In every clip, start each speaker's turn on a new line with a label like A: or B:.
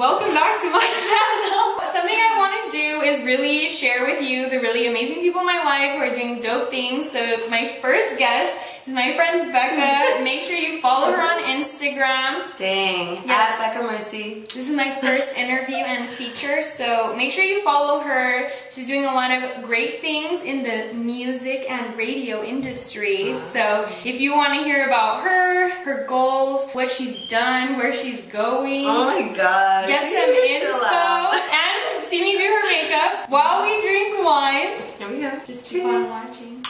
A: welcome back to my channel. Something I want to do is really share with you the really amazing people in my life who are doing dope things. So my first guest is my friend Becca. Make sure you follow her on Instagram.
B: Dang,
A: Yes.
B: at Becca Mercy.
A: This is my first interview and feature, so make sure you follow her. She's doing a lot of great things in the music and radio industry. So if you want to hear about her, her goals, what she's done, where she's going,
B: Oh my god.
A: get some info, and see me do her makeup while we drink wine.
B: Here we go.
A: Just keep on watching.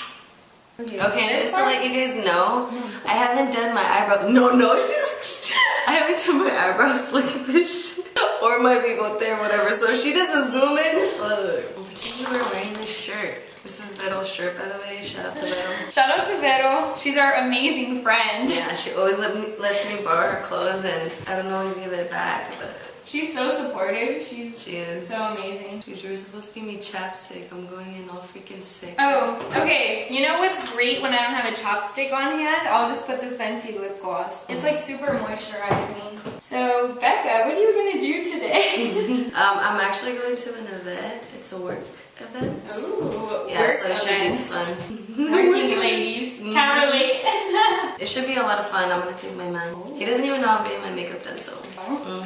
B: Okay, and just to let you guys know, I haven't done my eyebrows. No, I haven't done my eyebrows like this shit. Or my people there, whatever. So she doesn't zoom in. Look. Pretend we're wearing this shirt. This is Vero's shirt, by the way. Shout out to Vero.
A: Shout out to Vero. She's our amazing friend.
B: Yeah, she always lets me borrow her clothes, and I don't always give it back, but
A: She's so supportive. She is so amazing.
B: Dude, you were supposed to give me chapstick. I'm going in all freaking sick.
A: Oh, okay. You know what's great when I don't have a chopstick on hand? I'll just put the Fenty lip gloss. It's like super moisturizing. So, Becca, what are you gonna do today?
B: I'm actually going to an event. It's a work event.
A: Ooh,
B: Yeah,
A: work
B: so it should be
A: events.
B: fun.
A: Working ladies. Can't relate.
B: It should be a lot of fun. I'm gonna take my man. He doesn't even know I'm getting my makeup done, so.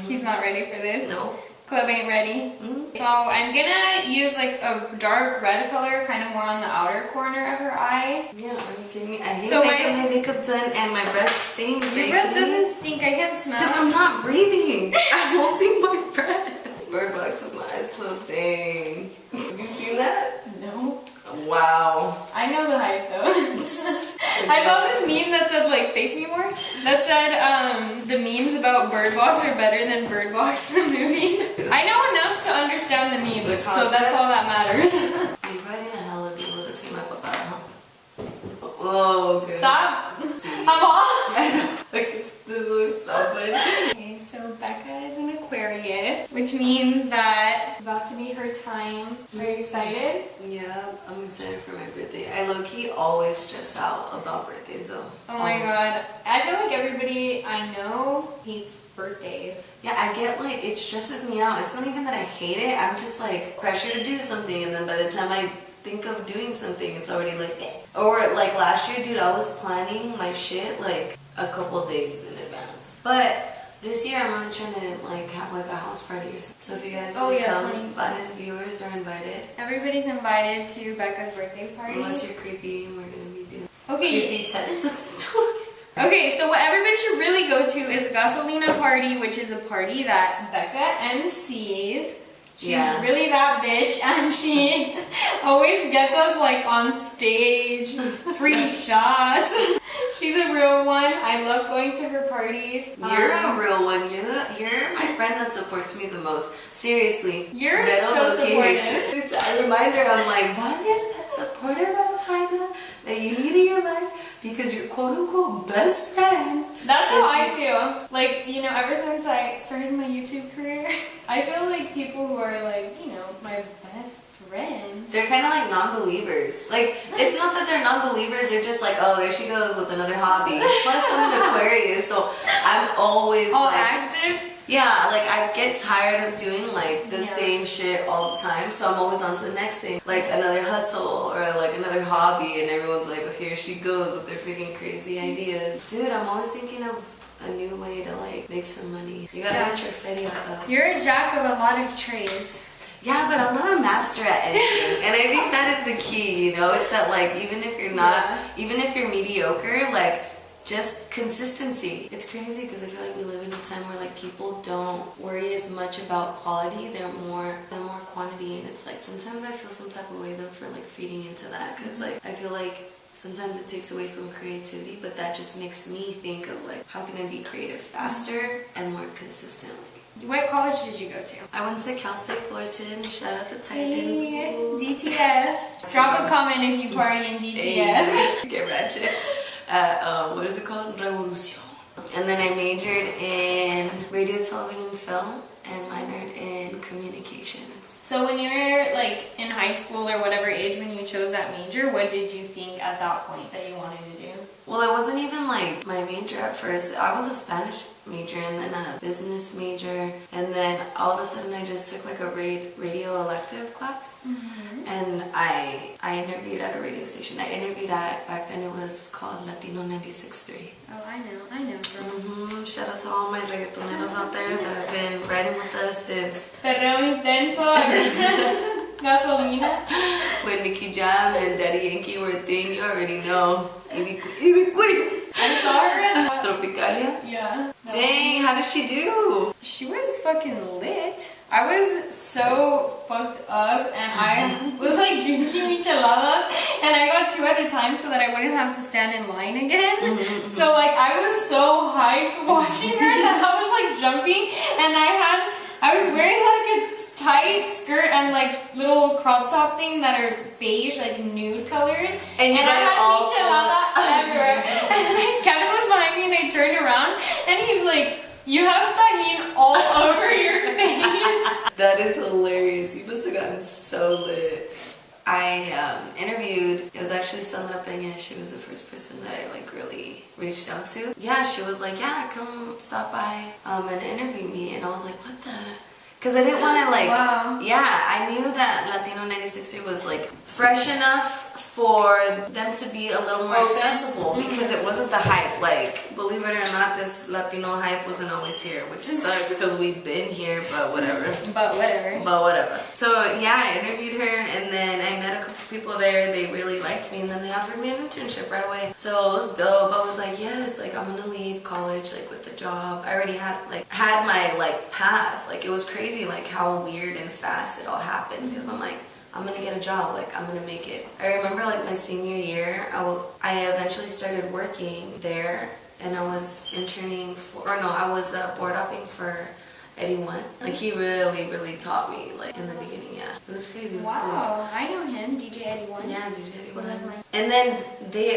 A: He's not ready for this.
B: No.
A: Club ain't ready. So I'm gonna use like a dark red color, kind of more on the outer corner of her eye.
B: Yeah, are you kidding me? I hate
A: So
B: making my makeup done and my breath stinks.
A: Your breath doesn't stink. I can't smell.
B: Because I'm not breathing. I'm holding my breath. Bird box with my eyes closed. Dang. Have you seen that?
A: No.
B: Wow.
A: I know the hype though. I saw this meme that said like face me more. That said the memes about Bird Box are better than Bird Box the movie. I know enough to understand the memes, so that's all that matters.
B: You probably need a hell of people to see my papa, huh? Oh, okay.
A: Stop. I'm off.
B: Like, this is stupid.
A: Okay, so Becca is an Aquarius, which means that it's about to be her time. Are you excited?
B: Yeah, I'm excited for my birthday. I low-key always stress out about birthdays though.
A: Oh my god. I feel like everybody I know hates birthdays.
B: Yeah, I get like, it stresses me out. It's not even that I hate it. I'm just like pressure to do something, and then by the time I think of doing something, it's already like eh. Or like last year, dude, I was planning my shit like a couple days in advance. But this year I'm really trying to like have like a house party or something. So if you guys want to come, Vanna's viewers are invited.
A: Everybody's invited to Becca's birthday party.
B: Unless you're creepy, and we're gonna be doing
A: Okay.
B: creepy test.
A: Okay, so what everybody should really go to is Gasolina Party, which is a party that Becca MCs. She's really that bitch, and she always gets us like on stage, free shots. She's a real one. I love going to her parties.
B: You're a real one. You're my friend that supports me the most. Seriously.
A: You're so supportive.
B: It's a reminder. I'm like, what is that supportive outsider that you need in your life? Because you're quote unquote best friend.
A: That's how I feel. Like, you know, ever since I started my YouTube career, I feel like people who are like, you know, my best friends.
B: They're kind of like non-believers. Like, it's not that they're non-believers, they're just like, oh, there she goes with another hobby. Plus, I'm an Aquarius, so I'm always
A: all
B: like,
A: active.
B: Yeah, like I get tired of doing like the same shit all the time, so I'm always on to the next thing, like another hustle or like another hobby, and everyone's like, oh, here she goes with their freaking crazy ideas. Dude, I'm always thinking of a new way to like make some money. You gotta get your feria up.
A: You're a jack of a lot of trades.
B: Yeah, but I'm not a master at anything, and I think that is the key, you know? It's that like, even if you're not, even if you're mediocre, like, just consistency. It's crazy because I feel like we live in a time where like people don't worry as much about quality, they're more quantity, and it's like sometimes I feel some type of way though for like feeding into that, because like I feel like sometimes it takes away from creativity, but that just makes me think of like, how can I be creative faster and more consistently.
A: What college did you go to?
B: I went to Cal State Fullerton. Shout out the Titans.
A: Hey, DTF. Drop a comment if you party in DTF.
B: Hey. Get ratchet. What is it called? Revolution. And then I majored in radio, television, film, and minored in communications.
A: So when you were like in high school or whatever age when you chose that major, what did you think at that point that you wanted to do?
B: Well, I wasn't even like my major at first. I was a Spanish major and then a business major, and then all of a sudden I just took like a radio elective class. And I interviewed at a radio station. I interviewed at, back then it was called Latino 96.3.
A: Oh, I know, girl.
B: Shout out to all my reggaetoneros out there that have been riding with us since
A: Perreo intenso, ever since Gasolina.
B: when Nicky Jam and Daddy Yankee were a thing. You already know. Ibiqui.
A: I saw her at
B: Tropicalia.
A: yeah.
B: Dang, how did she do?
A: She was fucking lit. I was so fucked up and I was like drinking micheladas and I got 2 at a time so that I wouldn't have to stand in line again. So like I was so hyped watching her that I was like jumping and I was wearing like a tight skirt and like little crop top thing that are beige, like nude colored.
B: And you got
A: I
B: it
A: had
B: all
A: michelada everywhere. And then Kevin was behind me and I turned around and he's like, "You have tahini all over your face."
B: That is hilarious. You must have gotten so lit. I interviewed, it was actually Sandra Peña. She was the first person that I like really reached out to. Yeah, she was like, "Yeah, come stop by and interview me." And I was like, "What the?" Because I didn't want to like,
A: wow.
B: Yeah, I knew that Latino 96 was like fresh enough for them to be a little more accessible because it wasn't the hype. Like, believe it or not, this Latino hype wasn't always here, which sucks because we've been here, but whatever.
A: But whatever.
B: So yeah, I interviewed her and then I met a couple people there. They really liked me and then they offered me an internship right away. So it was dope. I was like, yes, like I'm gonna leave college like with the job. I already had my like path. Like it was crazy like how weird and fast it all happened because I'm like, I'm gonna get a job, like I'm gonna make it. I remember like my senior year, I eventually started working there and I was interning I was board hopping for Eddie One. Like he really taught me like in the beginning, yeah. It was crazy, it was cool.
A: Wow, I know him, DJ Eddie One.
B: Yeah, DJ Eddie One. And then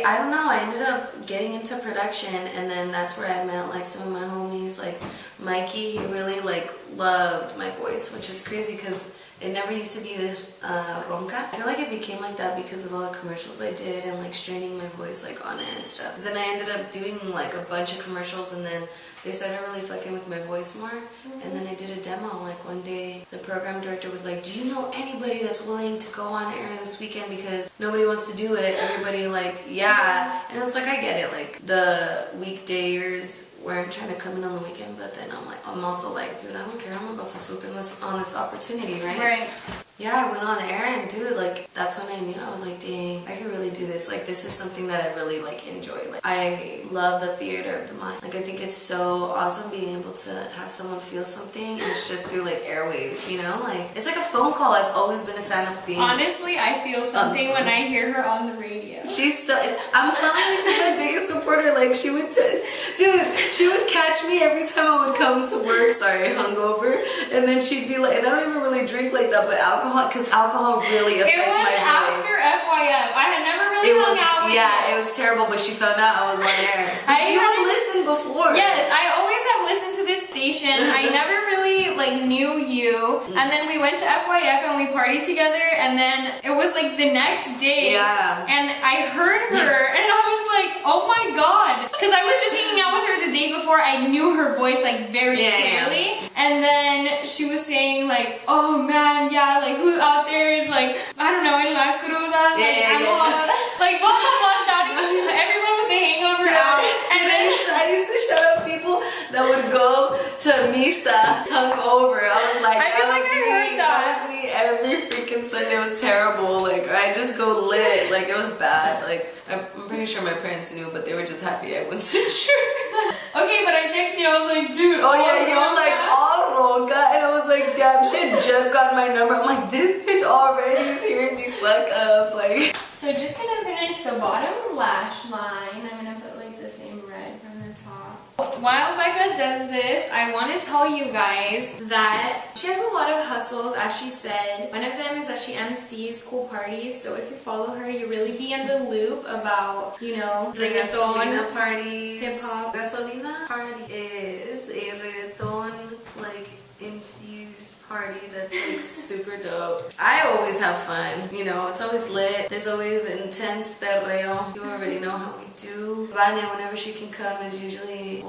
B: I don't know, I ended up getting into production and then that's where I met like some of my homies, like Mikey, he really like loved my voice, which is crazy because it never used to be this ronca. I feel like it became like that because of all the commercials I did and like straining my voice like on it and stuff. Because then I ended up doing like a bunch of commercials and then they started really fucking with my voice more. And then I did a demo. Like one day the program director was like, "Do you know anybody that's willing to go on air this weekend because nobody wants to do it?" Everybody like, yeah. And I was like, I get it. Like the weekdays where I'm trying to come in on the weekend, but then I'm also like, dude, I don't care. I'm about to swoop in on this opportunity, right?
A: Right.
B: Yeah, I went on air and dude, like that's when I knew. I was like, dang, I could really do this. Like this is something that I really like enjoy. Like I love the theater of the mind. Like I think it's so awesome being able to have someone feel something and it's just through like airwaves, you know? Like it's like a phone call. I've always been a fan of being.
A: Honestly, I feel something when I hear her on the radio.
B: She's so, I'm telling you, she's my biggest supporter. Like she would she would catch me every time I would come to work, hungover, and then she'd be like, and I don't even really drink like that, but because alcohol really affects my voice.
A: It was after FYF. I had never really hung out with
B: yeah,
A: her.
B: it was terrible, but she found out I was on air. You
A: had
B: would listen before.
A: Yes, I always have listened to this station. I never really like knew you, and then we went to FYF and we partied together, and then it was like the next day, and I heard her, and I was like, oh my god, because I was just hanging out with her the day before. I knew her voice like very clearly, and then she was saying like, oh man, yeah, like who out there is like, I don't know, en la cruda, like blah blah blah, shouting everyone with the hangover out. And then
B: I used to shout out people that would go to misa hungover. I was like,
A: I feel like I heard that.
B: That was me every freaking Sunday. It was terrible. Like I just go lit. Like it was bad. Like I'm pretty sure my parents knew, but they were just happy I went to church.
A: Okay, but I texted you. I was like, dude.
B: Oh yeah, you were like all ronca, and I was like, damn, she had just got my number. I'm like, this bitch already is hearing me fuck up. Like.
A: So just gonna finish the bottom lash line. I'm gonna put like the same red from the top. While Becca does this, I want to tell you guys that she has a lot of hustles, as she said. One of them is that she MCs cool parties. So if you follow her, you really be in the loop about, you know,
B: the gasolina parties.
A: hip hop.
B: Gasolina party is a reggaeton like infused party. party that's like super dope. I always have fun, you know, it's always lit. There's always intense perreo. You already know how we do. Vanya, whenever she can come, will usually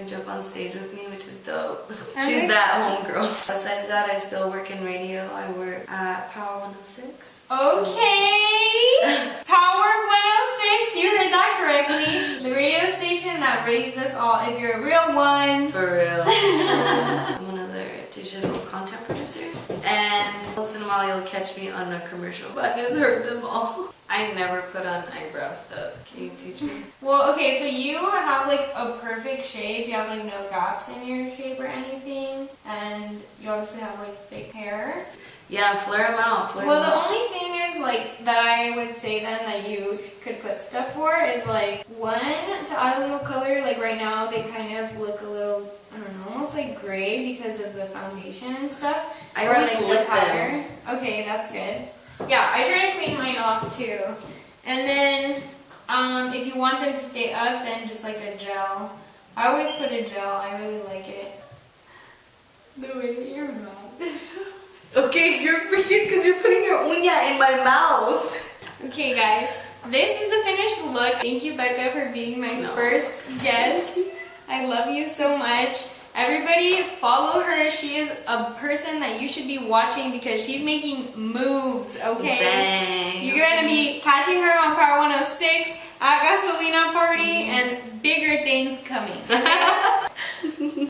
B: jump on stage with me, which is dope. She's that homegirl. Besides that, I still work in radio. I work at Power 106.
A: Okay! Power 106, you heard that correctly. The radio station that raised us all, if you're a real one.
B: For real. I'm one of their digital content producers. And once in a while you'll catch me on a commercial. Vanya's heard them all. I never put on eyebrow stuff. Can you teach me?
A: Well, okay, so you have like a perfect shape. You have like no gaps in your shape or anything. And you obviously have like thick hair.
B: Yeah, flare them out.
A: Well, the only thing is like that I would say then that you could put stuff for is like one, to add a little color. Like right now they kind of look a little, I don't know, almost like gray because of the foundation and stuff.
B: I always
A: like
B: lip
A: the powder. Okay, that's good. Yeah, I try to clean mine off too. And then if you want them to stay up, then just like a gel. I always put a gel. I really like it. The way that your mouth is.
B: Okay, you're freaking because you're putting your uña in my mouth.
A: Okay, guys, this is the finished look. Thank you, Becca, for being my first guest. I love you so much. Everybody follow her. She is a person that you should be watching because she's making moves, okay?
B: Dang.
A: You're going to be catching her on Power 106 at Gasolina Party and bigger things coming. Okay?